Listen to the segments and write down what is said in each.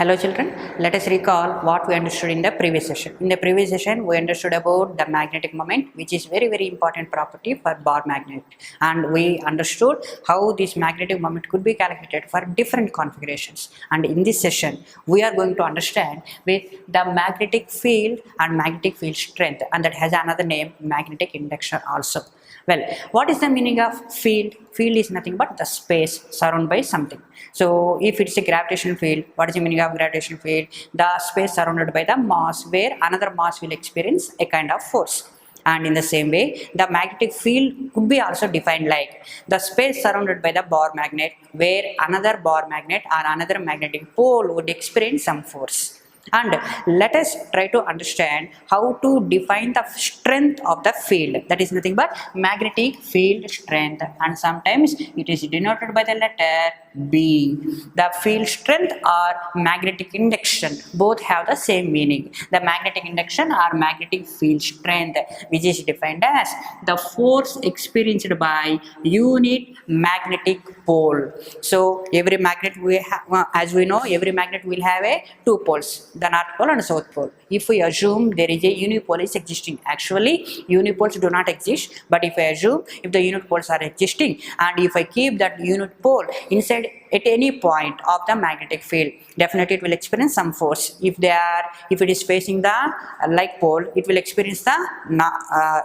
Hello children, let us recall what we understood in the previous session. In the previous session, we understood about the magnetic moment, which is very important property for bar magnet, and we understood how this magnetic moment could be calculated for different configurations. And in this session, we are going to understand with the magnetic field and magnetic field strength, and that has another name, magnetic induction also. Well, what is the meaning of field? Field is nothing but the space surrounded by something. So, if it's a gravitational field, what is the meaning of gravitational field? The space surrounded by the mass where another mass will experience a kind of force. And in the same way, the magnetic field could be also defined like the space surrounded by the bar magnet where another bar magnet or another magnetic pole would experience some force. And let us try to understand how to define the strength of the field. That is nothing but magnetic field strength, and sometimes it is denoted by the letter B. The field strength or magnetic induction both have the same meaning. The magnetic induction or magnetic field strength, which is defined as the force experienced by unit magnetic pole. So every magnet we have, as we know, every magnet will have a two poles, the north pole and south pole. If we assume there is a unipole is existing, actually unipoles do not exist, but if I assume if the unit poles are existing, and if I keep that unit pole inside at any point of the magnetic field, definitely it will experience some force. If it is facing the like pole, it will experience the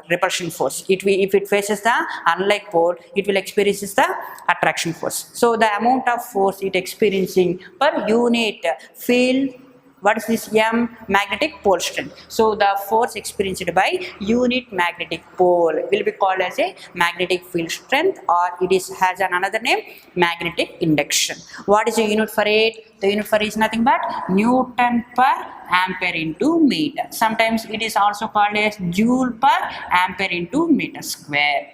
repulsion force. If it faces the unlike pole, it will experience the attraction force. So the amount of force it experiencing per unit field, what is this? M, magnetic pole strength. So the force experienced by unit magnetic pole will be called as a magnetic field strength, or it has another name, magnetic induction. What is the unit for it? The unit for it is nothing but Newton per ampere into meter. Sometimes it is also called as joule per ampere into meter square.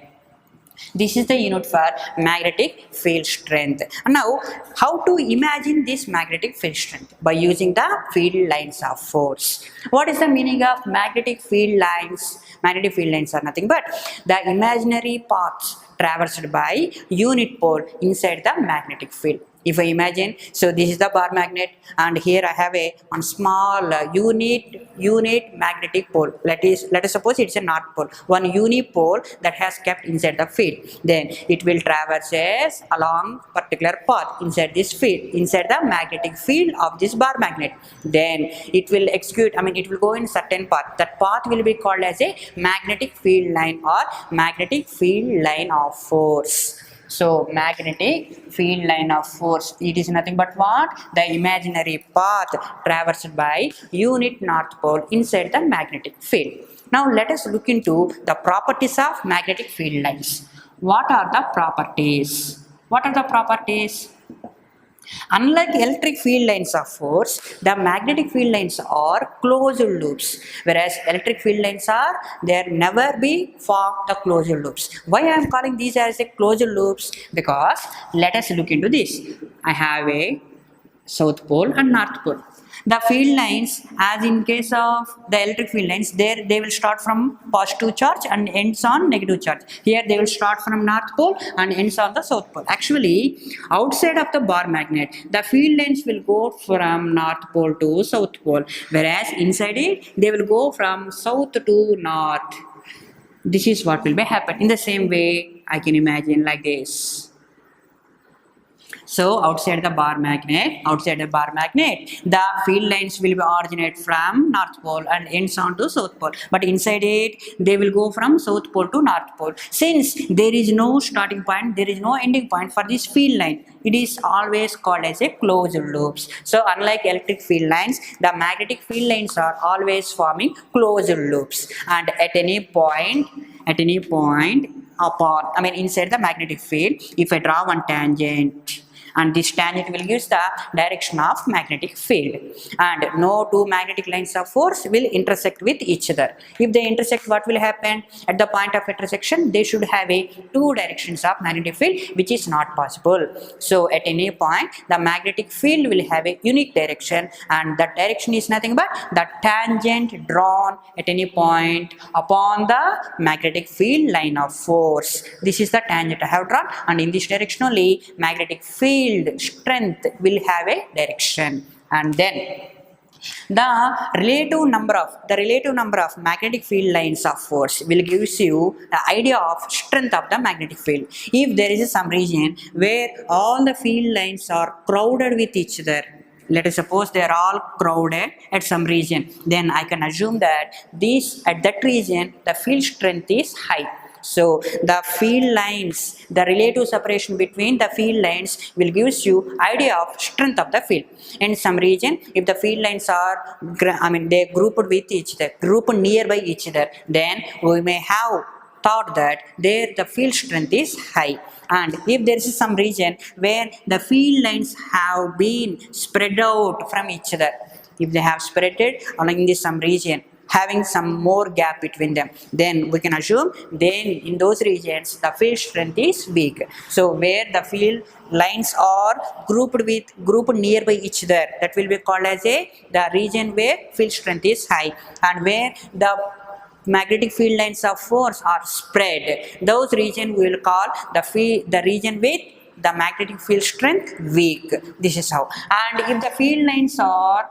This is the unit for magnetic field strength. Now, how to imagine this magnetic field strength? By using the field lines of force. What is the meaning of magnetic field lines? Magnetic field lines are nothing but the imaginary paths traversed by unit pole inside the magnetic field. If I imagine, so this is the bar magnet, and here I have one small unit magnetic pole. Let us suppose it's a north pole, one unipole that has kept inside the field. Then it will traverse along particular path inside this field, inside the magnetic field of this bar magnet. Then it will it will go in certain path. That path will be called as a magnetic field line or magnetic field line of force. So magnetic field line of force, it is nothing but what? The imaginary path traversed by unit north pole inside the magnetic field. Now let us look into the properties of magnetic field lines. What are the properties? What are the properties? Unlike electric field lines of force, the magnetic field lines are closed loops, whereas electric field lines are, there never be formed the closed loops. Why I am calling these as a closed loops? Because let us look into this. I have a south pole and north pole. The field lines, as in case of the electric field lines, there they will start from positive charge and ends on negative charge. Here they will start from north pole and ends on the south pole. Actually, outside of the bar magnet, the field lines will go from north pole to south pole, whereas inside it, they will go from south to north. This is what will be happen. In the same way, I can imagine like this. So outside the bar magnet, the field lines will be originate from north pole and ends on to south pole. But inside it, they will go from south pole to north pole. Since there is no starting point, there is no ending point for this field line, it is always called as a closed loops. So unlike electric field lines, the magnetic field lines are always forming closed loops. And at any point upon, inside the magnetic field, if I draw one tangent, and this tangent will give the direction of magnetic field, and no two magnetic lines of force will intersect with each other. If they intersect, what will happen? At the point of intersection, they should have a two directions of magnetic field, which is not possible. So at any point, the magnetic field will have a unique direction, and that direction is nothing but the tangent drawn at any point upon the magnetic field line of force. This is the tangent I have drawn, and in this direction only magnetic field strength will have a direction. and then the relative number of magnetic field lines of force will gives you the idea of strength of the magnetic field. If there is some region where all the field lines are crowded with each other, let us suppose they are all crowded at some region, then I can assume that this at that region the field strength is high. So the field lines, the relative separation between the field lines will gives you idea of strength of the field. In some region, if the field lines are, they grouped with each other, grouped nearby each other, then we may have thought that there the field strength is high. And if there is some region where the field lines have been spread out from each other, if they have spread it along this some region having some more gap between them, then we can assume then in those regions the field strength is weak. So where the field lines are grouped nearby each other, that will be called as the region where field strength is high. And where the magnetic field lines of force are spread, those region we will call the region with the magnetic field strength weak. This is how. And if the field lines are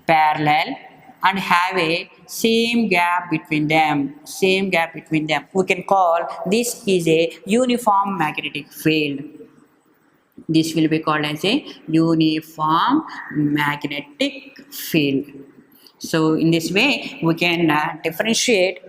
parallel and have a same gap between them, we can call this is a uniform magnetic field. This will be called as a uniform magnetic field. So in this way we can differentiate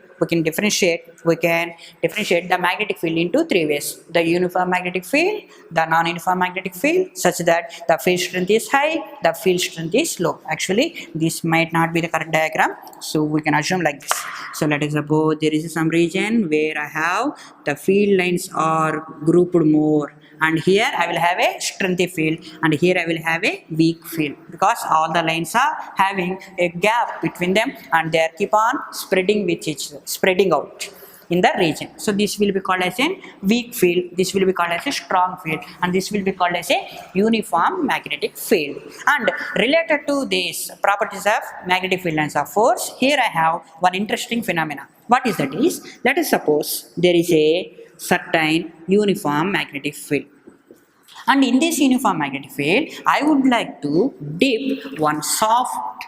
the magnetic field into three ways: the uniform magnetic field, the non-uniform magnetic field, such that the field strength is high, the field strength is low. Actually this might not be the correct diagram, so we can assume like this. So let us suppose there is some region where I have the field lines are grouped more, and here I will have a strengthy field, and here I will have a weak field, because all the lines are having a gap between them and they are keep on spreading out in the region. So this will be called as a weak field, this will be called as a strong field, and this will be called as a uniform magnetic field. And related to these properties of magnetic field lines of force, here I have one interesting phenomena. What is that is, let us suppose there is a certain uniform magnetic field, and in this uniform magnetic field I would like to dip one soft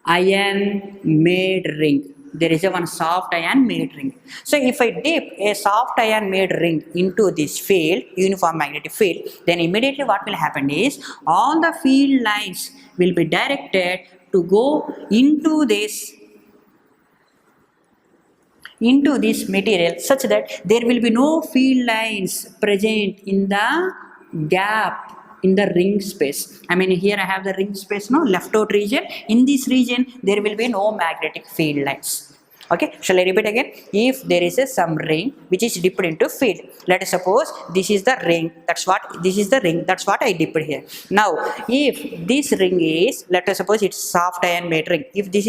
iron made ring. There is a one soft iron made ring. So if I dip a soft iron made ring into this field, uniform magnetic field, then immediately what will happen is all the field lines will be directed to go into this material, such that there will be no field lines present in the gap in the ring space. Here I have the ring space, left out region. In this region there will be no magnetic field lines. Okay, shall I repeat again? If there is some ring which is dipped into field, let us suppose this is the ring, that's what I dipped here. Now if this ring is, let us suppose it's soft iron made ring, if this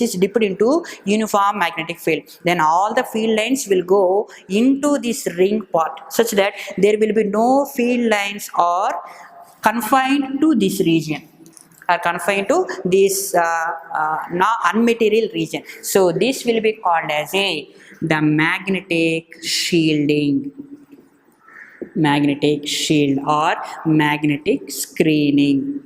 is dipped into uniform magnetic field, then all the field lines will go into this ring part, such that there will be no field lines or confined to this region, are confined to this unmaterial region. So this will be called as the magnetic shield or magnetic screening.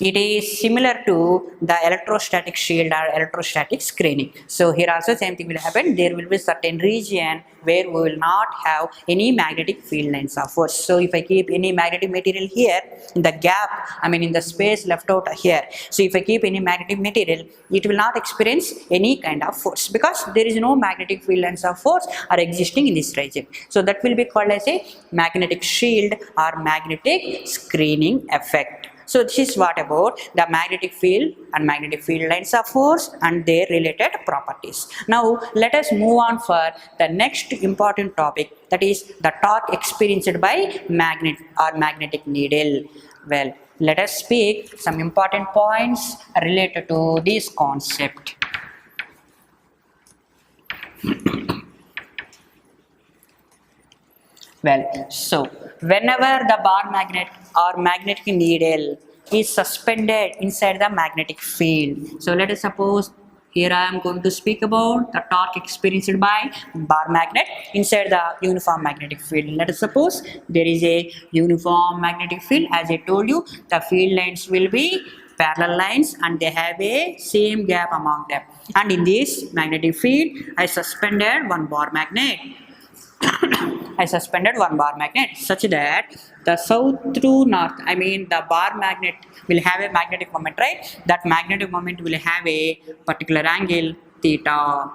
It is similar to the electrostatic shield or electrostatic screening. So here also same thing will happen. There will be certain region where we will not have any magnetic field lines of force. So if I keep any magnetic material here in the gap, in the space left out here, so if I keep any magnetic material, it will not experience any kind of force, because there is no magnetic field lines of force are existing in this region. So that will be called as a magnetic shield or magnetic screening effect. So this is what about the magnetic field and magnetic field lines of force and their related properties. Now let us move on for the next important topic, that is the torque experienced by magnet or magnetic needle. Well, let us speak some important points related to this concept. Well, so whenever the bar magnet or magnetic needle is suspended inside the magnetic field, so let us suppose Here I am going to speak about the torque experienced by bar magnet inside the uniform magnetic field. Let us suppose there is a uniform magnetic field. As I told you, the field lines will be parallel lines and they have a same gap among them. And in this magnetic field, I suspended one bar magnet. I suspended one bar magnet such that the south to north, I mean the bar magnet will have a magnetic moment, right? That magnetic moment will have a particular angle theta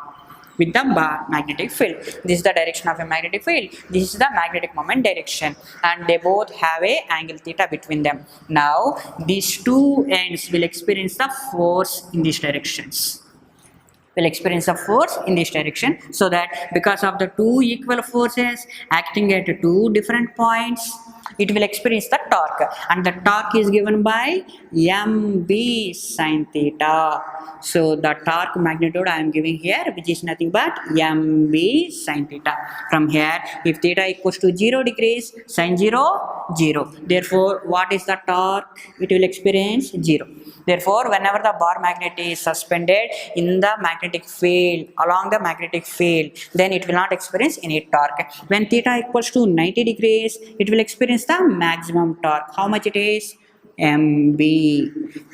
with the bar magnetic field. This is the direction of a magnetic field. This is the magnetic moment direction and they both have a angle theta between them. Now these two ends will experience the force in these directions. Will experience a force in this direction, so that because of the two equal forces acting at two different points, it will experience the torque, and the torque is given by mb sin theta. So the torque magnitude I am giving here, which is nothing but mb sin theta. From here, if theta equals to 0 degrees, sin 0, 0. Therefore, what is the torque? It will experience 0. Therefore, whenever the bar magnet is suspended in the magnetic field, along the magnetic field, then it will not experience any torque. When theta equals to 90 degrees, it will experience the maximum torque. How much it is? mb.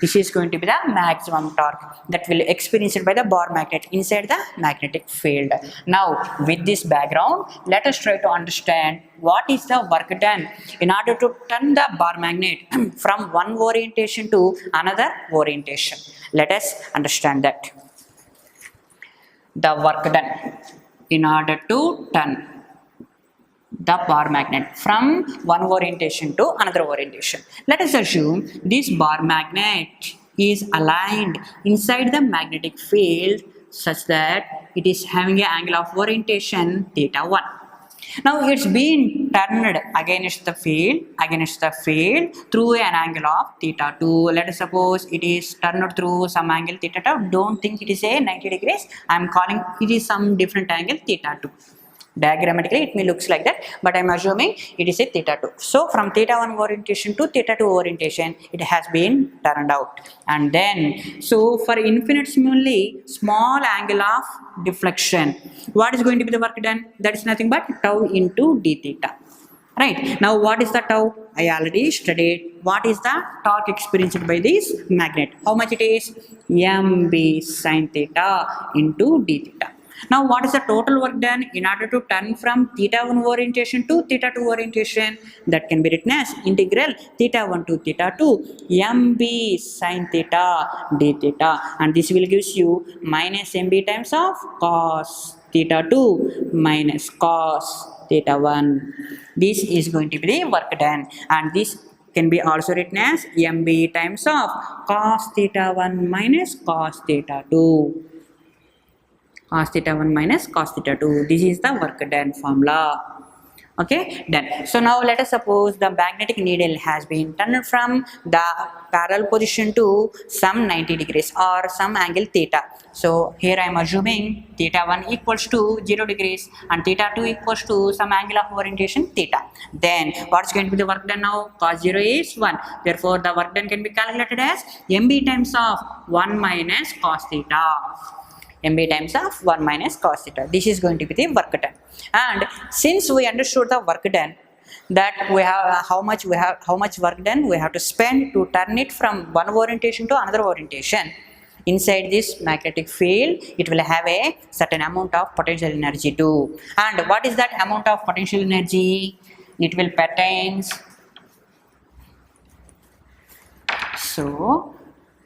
This is going to be the maximum torque that will experienced by the bar magnet inside the magnetic field. Now, with this background, let us try to understand what is the work done in order to turn the bar magnet from one orientation to another orientation. Let us understand that. The work done in order to turn the bar magnet from one orientation to another orientation. Let us assume this bar magnet is aligned inside the magnetic field such that it is having an angle of orientation theta 1. Now it's been turned against the field through an angle of theta 2. Let us suppose it is turned through some angle theta 2. Don't think it is a 90 degrees. I am calling it is some different angle theta 2. Diagrammatically it may looks like that, but I am assuming it is a theta 2. So from theta 1 orientation to theta 2 orientation, it has been turned out. And then, so for infinitesimally small angle of deflection, what is going to be the work done? That is nothing but tau into d theta. Right. Now what is the tau? I already studied. What is the torque experienced by this magnet? How much it is? mb sin theta into d theta. Now what is the total work done in order to turn from theta 1 orientation to theta 2 orientation? That can be written as integral theta 1 to theta 2 mb sin theta d theta, and this will gives you minus mb times of cos theta 2 minus cos theta 1. This is going to be the work done, and this can be also written as mb times of cos theta 1 minus cos theta 2. Cos theta 1 minus cos theta 2. This is the work done formula. Okay, done. So now let us suppose the magnetic needle has been turned from the parallel position to some 90 degrees or some angle theta. So here I am assuming theta 1 equals to 0 degrees and theta 2 equals to some angle of orientation theta. Then what is going to be the work done now? Cos 0 is 1. Therefore the work done can be calculated as mb times of 1 minus cos theta. mb times of 1 minus cos theta. This is going to be the work done. And since we understood the work done, that we have how much work done we have to spend to turn it from one orientation to another orientation. Inside this magnetic field, it will have a certain amount of potential energy too. And what is that amount of potential energy? It will pertains. So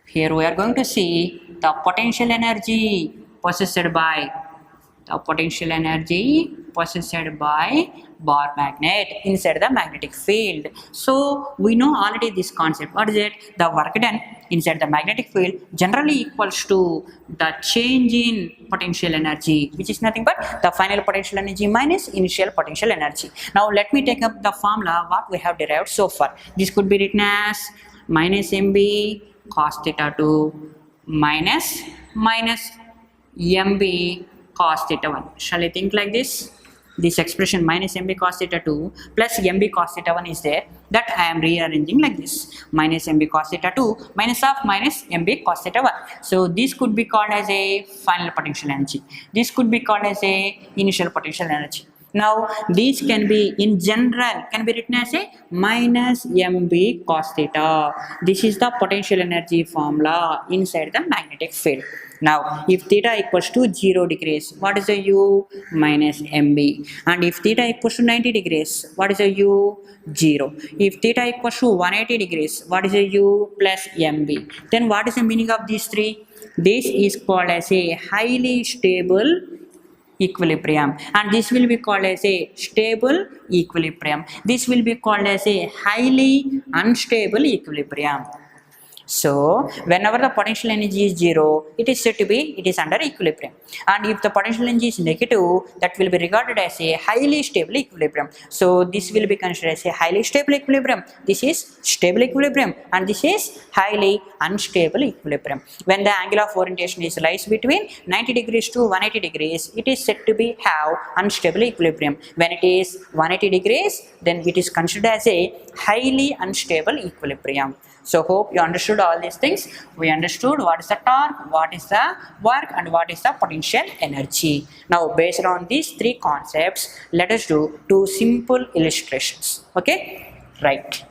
here we are going to see the potential energy possessed by bar magnet inside the magnetic field. So we know already this concept. What is it? The work done inside the magnetic field generally equals to the change in potential energy, which is nothing but the final potential energy minus initial potential energy. Now let me take up the formula what we have derived so far. This could be written as minus mb cos theta 2 minus mb cos theta 1. Shall I think like this? this expression minus mb cos theta 2 plus mb cos theta 1 is there, that I am rearranging like this, minus mb cos theta 2 minus of minus mb cos theta 1. So this could be called as a final potential energy, this could be called as a initial potential energy. Now these can be in general can be written as a minus mb cos theta. This is the potential energy formula inside the magnetic field. Now if theta equals to 0 degrees, what is the u? Minus mb. And if theta equals to 90 degrees, what is the u? 0. If theta equals to 180 degrees, what is the u? Plus mb. Then what is the meaning of these three? This is called as a highly stable equilibrium, and this will be called as a stable equilibrium. This will be called as a highly unstable equilibrium. So whenever the potential energy is 0, it is said to be it is under equilibrium, and if the potential energy is negative, that will be regarded as a highly stable equilibrium. So this will be considered as a highly stable equilibrium, this is stable equilibrium, and this is highly unstable equilibrium. When the angle of orientation is lies between 90 degrees to 180 degrees, it is said to be have unstable equilibrium. When it is 180 degrees, then it is considered as a highly unstable equilibrium. So hope you understood all these things. We understood what is the torque, what is the work, and what is the potential energy. Now based on these three concepts, let us do two simple illustrations. Okay, right.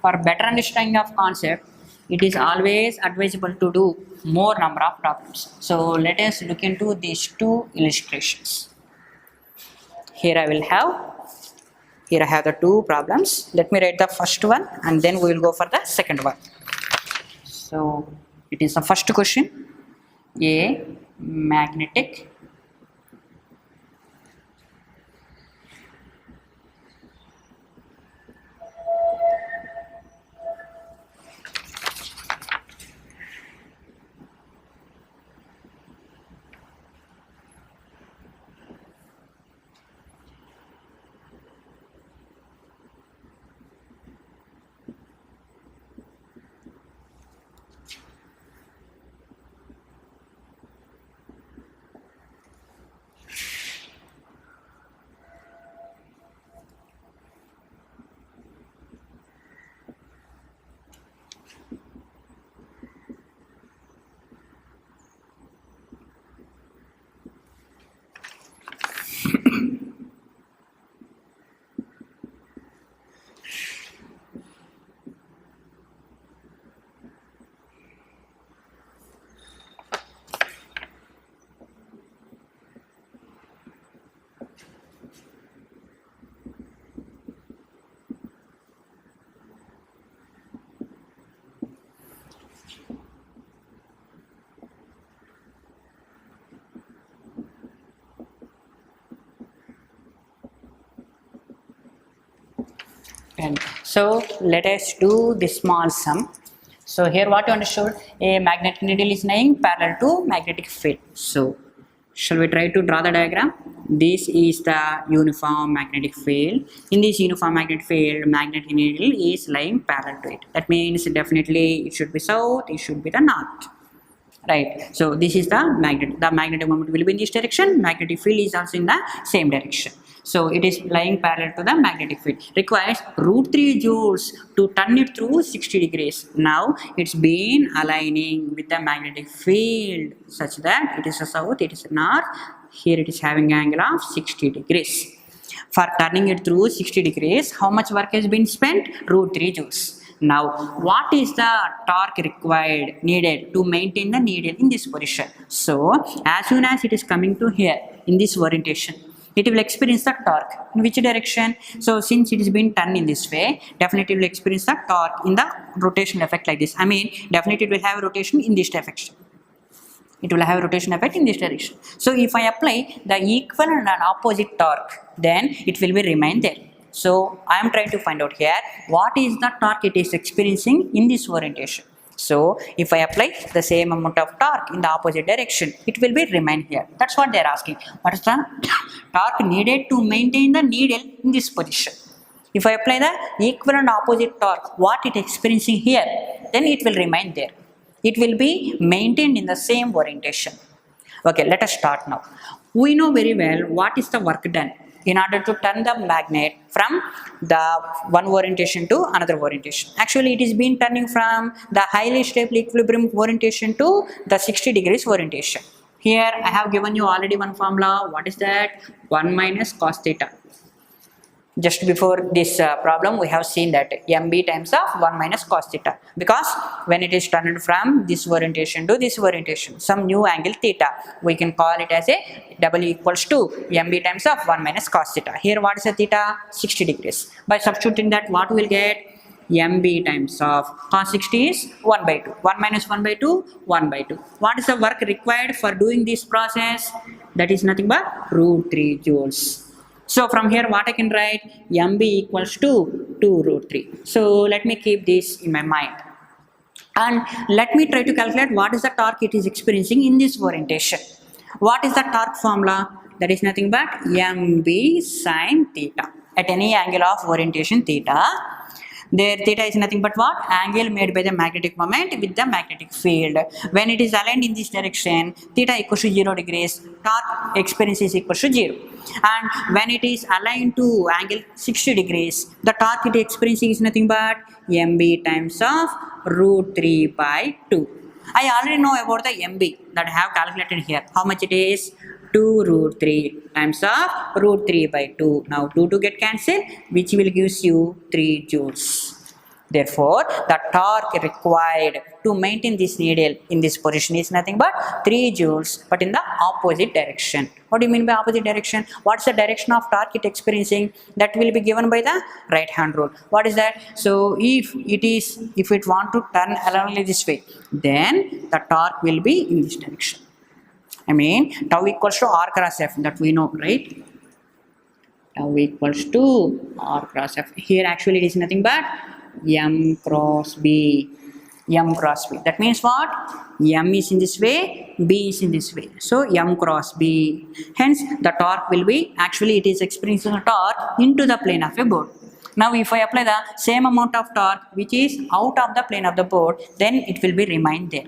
For better understanding of concept, it is always advisable to do more number of problems. So let us look into these two illustrations. Here I have the two problems. Let me write the first one and then we will go for the second one. So it is the first question. A magnetic And so let us do the small sum. So here what you understood, a magnetic needle is lying parallel to magnetic field. So shall we try to draw the diagram? This is the uniform magnetic field. In this uniform magnetic field, magnetic needle is lying parallel to it. That means definitely it should be south, it should be the north. Right. So this is the magnetic moment will be in this direction. Magnetic field is also in the same direction. So it is lying parallel to the magnetic field. Requires √3 joules to turn it through 60 degrees. Now it's been aligning with the magnetic field such that it is a south, it is a north. Here it is having an angle of 60 degrees. For turning it through 60 degrees, how much work has been spent? √3 joules. Now, what is the torque needed to maintain the needle in this position? So, as soon as it is coming to here in this orientation, it will experience the torque. In which direction? So, since it is being turned in this way, definitely it will experience the torque in the rotation effect like this. I mean, definitely it will have rotation in this direction. It will have a rotation effect in this direction. So, if I apply the equal and opposite torque, then it will be remain there. So I am trying to find out here what is the torque it is experiencing in this orientation. So if I apply the same amount of torque in the opposite direction, it will be remain here. That's what they are asking. What is the torque needed to maintain the needle in this position? If I apply the equal and opposite torque, what it is experiencing here, then it will remain there. It will be maintained in the same orientation. Okay, let us start now. We know very well what is the work done in order to turn the magnet from the one orientation to another orientation. Actually, it is been turning from the highly stable equilibrium orientation to the 60 degrees orientation. Here I have given you already one formula. What is that? 1 minus cos theta. Just before this problem, we have seen that mb times of 1 minus cos theta, because when it is turned from this orientation to this orientation, some new angle theta, we can call it as a w equals to mb times of 1 minus cos theta. Here what is the theta? 60 degrees. By substituting that, what we will get? mb times of cos 60 is 1 by 2. 1 minus 1 by 2, 1 by 2. What is the work required for doing this process? That is nothing but root 3 joules. So from here what I can write? mb equals to 2 root 3. So let me keep this in my mind. And let me try to calculate what is the torque it is experiencing in this orientation. What is the torque formula? That is nothing but mb sine theta. At any angle of orientation theta, there theta is nothing but what? Angle made by the magnetic moment with the magnetic field. When it is aligned in this direction, theta equals to 0 degrees, torque experience is equals to 0. And when it is aligned to angle 60 degrees, the torque it is experiencing is nothing but mb times of root 3 by 2. I already know about the mb that I have calculated here. How much it is? 2 root 3 times of root 3 by 2. Now 2 to get cancelled, which will gives you 3 joules. Therefore, the torque required to maintain this needle in this position is nothing but 3 joules, but in the opposite direction. What do you mean by opposite direction? What's the direction of torque it experiencing? That will be given by the right hand rule. What is that? So if it want to turn along this way, then the torque will be in this direction. I mean, tau equals to r cross f, that we know, right? Tau equals to r cross f. Here actually it is nothing but m cross b. M cross b. That means what? M is in this way, b is in this way. So m cross b. Hence the torque will be, actually it is experiencing a torque into the plane of a board. Now if I apply the same amount of torque which is out of the plane of the board, then it will be remain there.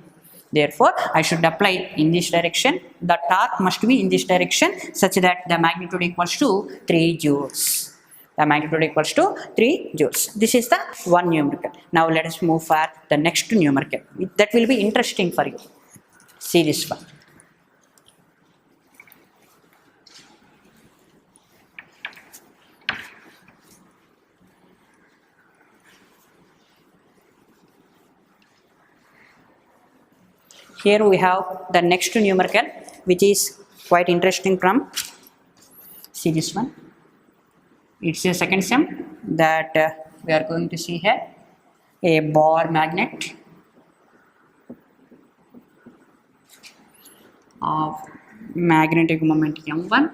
Therefore, I should apply in this direction. The torque must be in this direction such that the magnitude equals to 3 joules. The magnitude equals to 3 joules. This is the one numerical. Now let us move for the next numerical. That will be interesting for you. See this one. Here we have the next numerical, which is quite interesting from, see this one. It's a second sum that we are going to see here. A bar magnet of magnetic moment m1,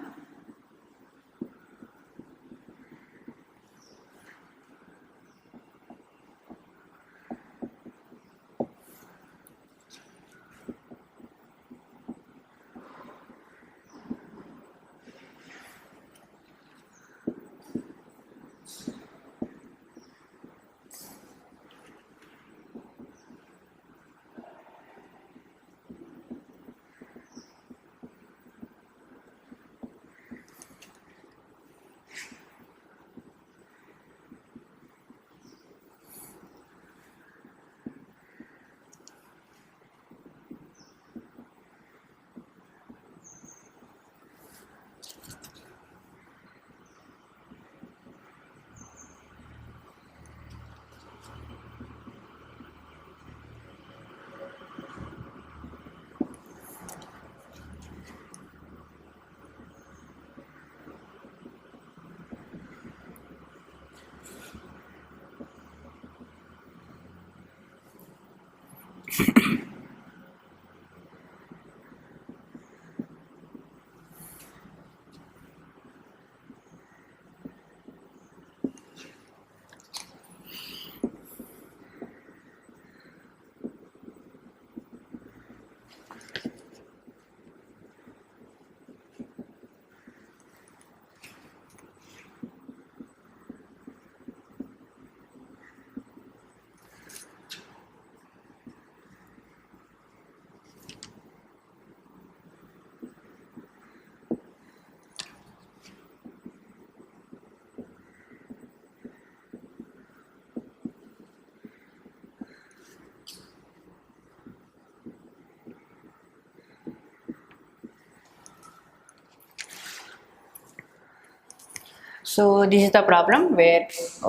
So this is the problem where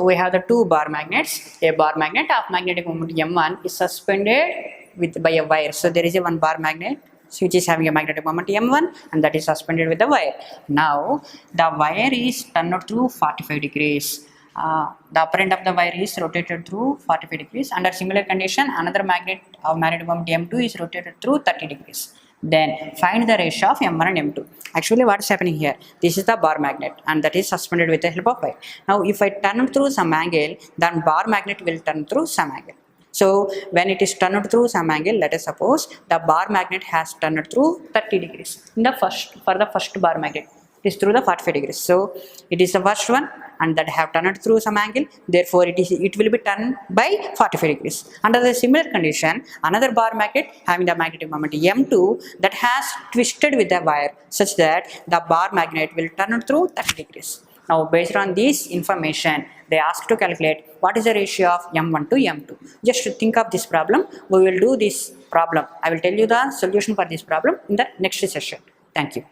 we have the two bar magnets. A bar magnet of magnetic moment m1 is suspended by a wire. So there is a one bar magnet which is having a magnetic moment m1 and that is suspended with the wire. Now the wire is turned through 45 degrees. The upper end of the wire is rotated through 45 degrees. Under similar condition, another magnet of magnetic moment m2 is rotated through 30 degrees. Then find the ratio of m1 and m2. Actually, what is happening here? This is the bar magnet and that is suspended with the help of wire. Now if I turn through some angle, then bar magnet will turn through some angle. So when it is turned through some angle, let us suppose the bar magnet has turned through 30 degrees. For the first bar magnet, it is through the 45 degrees. So it is the first one and that have turned through some angle. Therefore, it will be turned by 45 degrees. Under the similar condition, another bar magnet having the magnetic moment m2 that has twisted with the wire such that the bar magnet will turn through 30 degrees. Now, based on this information, they ask to calculate what is the ratio of m1 to m2. Just to think of this problem, we will do this problem. I will tell you the solution for this problem in the next session. Thank you.